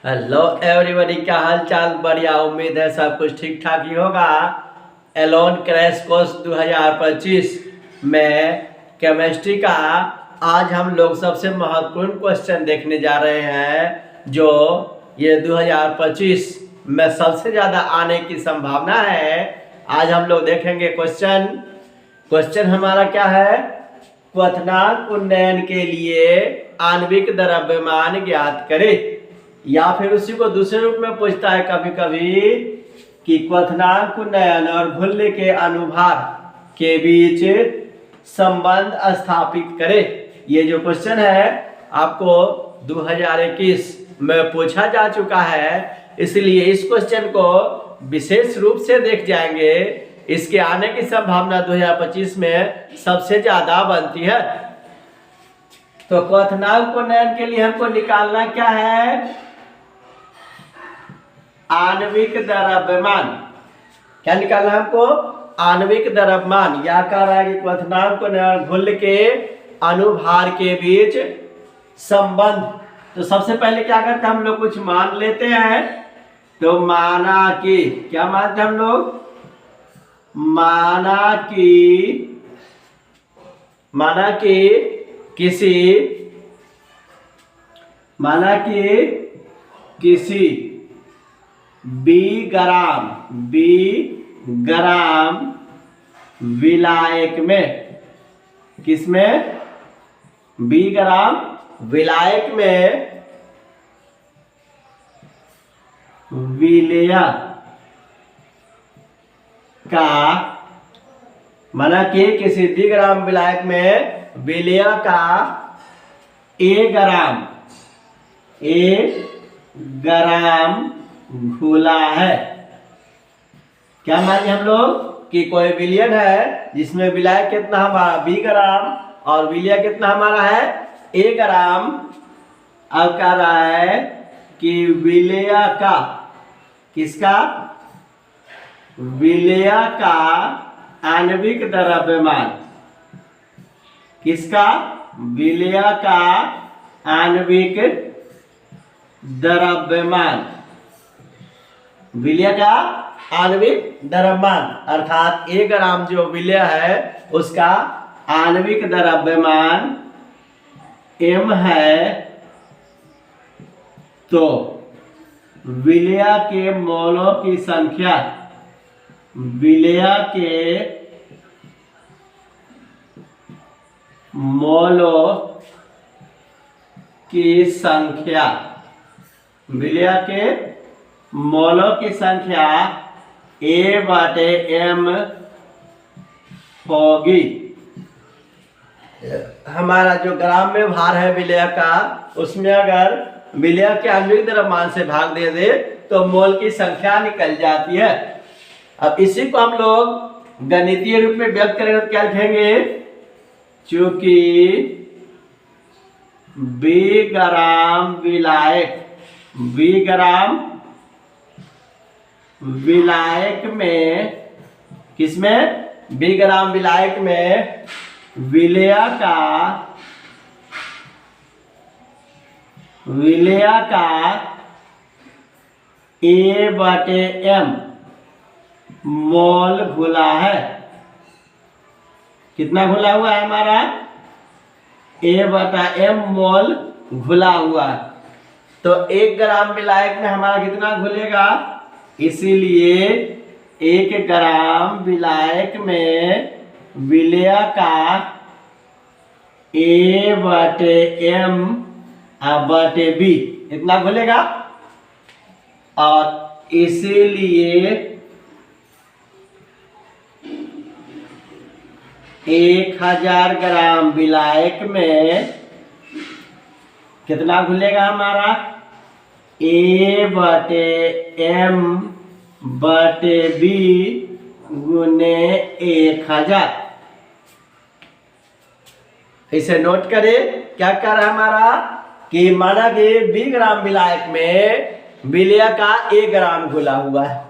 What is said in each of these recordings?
Hello everybody, क्या हाल चाल। बढ़िया, उम्मीद है सब कुछ ठीक ठाक ही होगा। एलोन क्रैश कोर्स 2025 में केमिस्ट्री का आज हम लोग सबसे महत्वपूर्ण क्वेश्चन देखने जा रहे हैं, जो ये 2025 में सबसे ज़्यादा आने की संभावना है। आज हम लोग देखेंगे क्वेश्चन हमारा क्या है। क्वथनांक उन्नयन के लिए आणविक द्रव्यमान ज्ञात करें। या फिर उसी को दूसरे रूप में पूछता है कभी कभी कि क्वथनांक उन्नयन और घुलने के अनुभार के बीच संबंध स्थापित करें। ये जो क्वेश्चन है आपको 2021 में पूछा जा चुका है, इसलिए इस क्वेश्चन को विशेष रूप से देख जाएंगे। इसके आने की संभावना 2025 में सबसे ज्यादा बनती है। तो क्वथनांक उन्नयन के लिए हमको निकालना क्या है, आणविक द्रव्यमान। क्या निकालना है हमको, आणविक द्रव्यमान। या कह रहा है कि क्वथनांक उन्नयन घुल के अनुभार के बीच संबंध। तो सबसे पहले क्या करते हैं, हम लोग कुछ मान लेते हैं। तो माना कि, क्या मानते हैं हम लोग, माना किसी ग्राम विलायक में, किसमें, ग्राम विलायक में विलय का, माना कि किसी ग्राम विलायक में विलय का ए ग्राम घुला है। क्या माने हम लोग कि कोई विलयन है जिसमें विलायक कितना हमारा 20 ग्राम और विलय कितना हमारा है ए ग्राम। अब कह रहा है कि विलय का, किसका, विलय का आणविक द्रव्यमान, किसका, विलय का आणविक द्रव्यमान, विलय का आणविक द्रव्यमान अर्थात 1 ग्राम जो विलय है उसका आणविक द्रव्यमान m है। तो विलय के मोलों की संख्या, विलय के मोलों की संख्या, विलय के मोलों की संख्या A/m होगी। हमारा जो ग्राम में भार है विलय का, उसमें अगर विलय के आणविक द्रव्यमान से भाग दे दे तो मोल की संख्या निकल जाती है। अब इसी को हम लोग गणितीय रूप में व्यक्त करेंगे तो क्या लिखेंगे, चूंकि ग्राम विलायक में, किसमें, ग्राम विलायक में विलय का A/m मोल घुला है। कितना घुला हुआ है हमारा, A/m मोल घुला हुआ। तो 1 ग्राम विलायक में हमारा कितना घुलेगा, इसीलिए 1 ग्राम विलायक में विलय का A/m/b इतना घुलेगा। और इसीलिए 1000 ग्राम विलायक में कितना घुलेगा हमारा, A/m/b गुने 1000। इसे नोट करें। क्या कर रहा है हमारा कि माना कि 20 ग्राम विलायक में विलय का 1 ग्राम घुला हुआ है।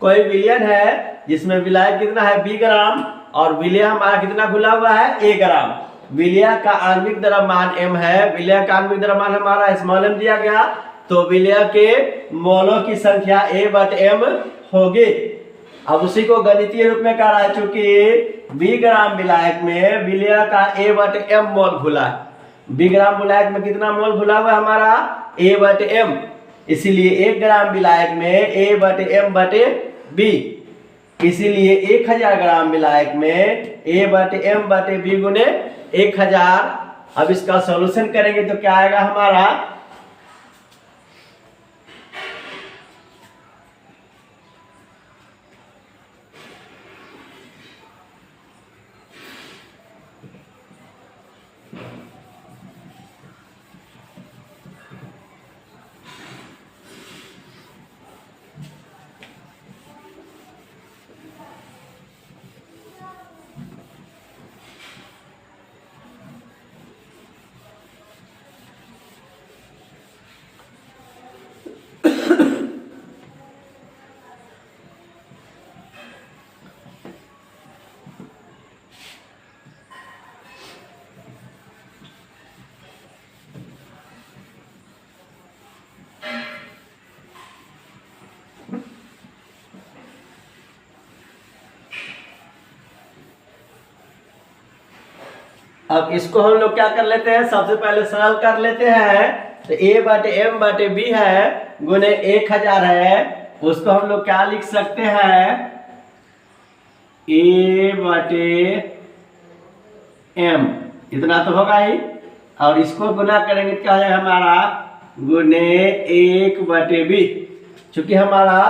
कोई विलयन है जिसमें विलायक कितना है 20 ग्राम और विलय हमारा कितना घुला हुआ है 1 ग्राम। विलय का आणविक द्रव्यमान m है। विलय का आणविक द्रव्यमान हमारा स्मॉल m दिया गया तो विलय के मोलों की संख्या A/M होगी। अब उसी को गणितीय रूप में कहा है, चूंकि 20 ग्राम विलायक में विलय का A/M मोल घुला है। 20 ग्राम विलायक में कितना मोल घुला हुआ है हमारा? A/M। इसीलिए 1 ग्राम विलायक में A/M/B, इसीलिए 1000 ग्राम विलायक में A/M/B गुने 1000। अब इसका सॉल्यूशन करेंगे तो क्या आएगा हमारा? अब इसको हम लोग क्या कर लेते हैं, सबसे पहले सरल कर लेते हैं। तो A/M/B है गुने 1000 है, उसको हम लोग क्या लिख सकते हैं? A/M इतना तो होगा ही, और इसको गुना करेंगे तो क्या हो जाएगा हमारा? गुने 1/B। चूंकि हमारा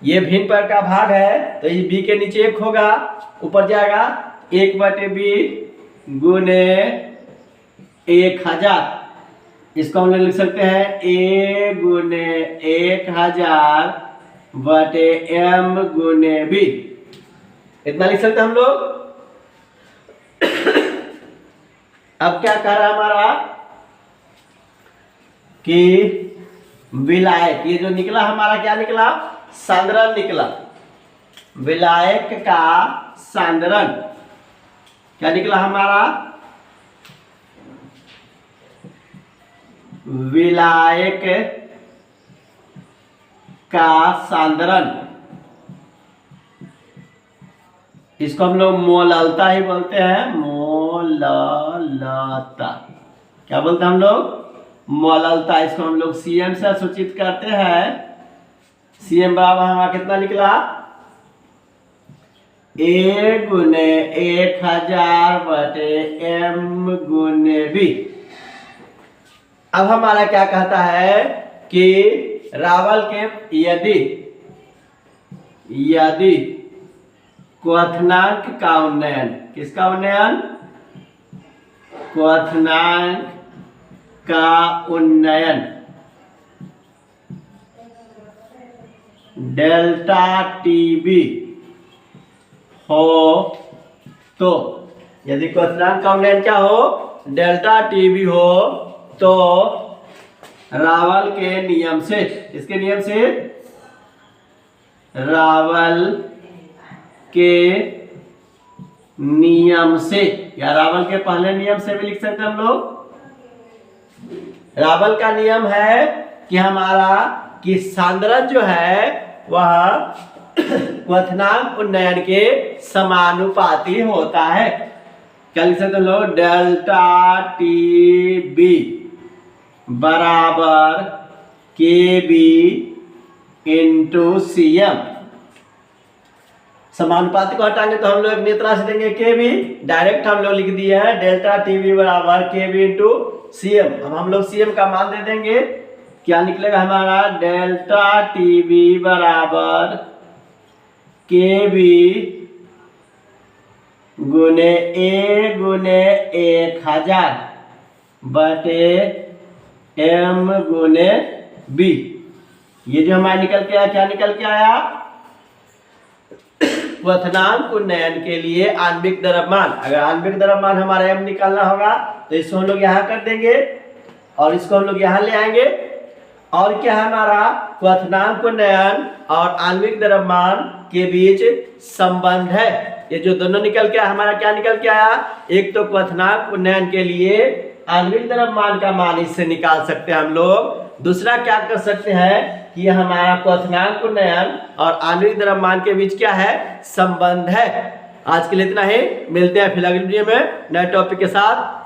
ये भिन्न पर का भाग है तो ये B के नीचे 1 होगा, ऊपर जाएगा 1/B गुने 1000। इसको हम लोग लिख सकते हैं A गुने 1000/M गुने B, इतना लिख सकते हैं हम लोग। अब क्या कर रहा है हमारा कि विलायक, ये जो निकला हमारा क्या निकला? सांद्रण निकला। विलायक का सांद्रण क्या निकला हमारा? विलायक का सांद्रण, इसको हम लोग मोललता ही बोलते हैं। मोललता क्या बोलते हैं हम लोग? मोललता। इसको हम लोग CM से सूचित करते हैं। CM बराबर हमारा कितना निकला? A गुने 1000/M गुने B। अब हमारा क्या कहता है कि रावल के यदि क्वथनांक का उन्नयन, किसका उन्नयन? क्वथनांक का उन्नयन डेल्टा TB हो, तो यदि क्वथनांक का उन्नयन क्या हो? डेल्टा TB हो, तो रावल के नियम से, किसके नियम से? रावल के नियम से, या रावल के पहले नियम से भी लिख सकते हैं हम लोग। रावल का नियम है कि हमारा कि सांद्रण जो है वह क्वथनांक उन्नयन के समानुपाती होता है। क्या लिख सकते हैं लोग? डेल्टा TB बराबर KB इंटू CM। समानुपाती को हटाएंगे तो हम लोग नेत्रा से देंगे KB, डायरेक्ट हम लोग लिख दिए हैं डेल्टा TB बराबर KB इंटू CM। अब हम लोग CM का मान दे देंगे, क्या निकलेगा हमारा? डेल्टा TB बराबर KB गुने A गुने 1000/M गुने B। ये जो हमारा निकल के आया, क्या निकल के आया? क्वथनांक उन्नयन के लिए आणविक द्रव्यमान। अगर आणविक द्रव्यमान हमारा M निकालना होगा तो इसको हम लोग यहाँ कर देंगे और इसको हम लोग यहाँ ले आएंगे। और क्या है हमारा? क्वथनांक उन्नयन और आणविक द्रव्यमान के बीच संबंध है। ये जो दोनों निकल के हमारा क्या निकल के आया? एक तो क्वथनांक उन्नयन के लिए आणविक द्रव्यमान का मान इससे निकाल सकते हैं हम लोग, दूसरा क्या कर सकते हैं कि हमारा क्वथनांक उन्नयन और आणविक द्रव्यमान के बीच क्या है, संबंध है। आज के लिए इतना ही, मिलते हैं फिर अगली वीडियो में नए टॉपिक के साथ।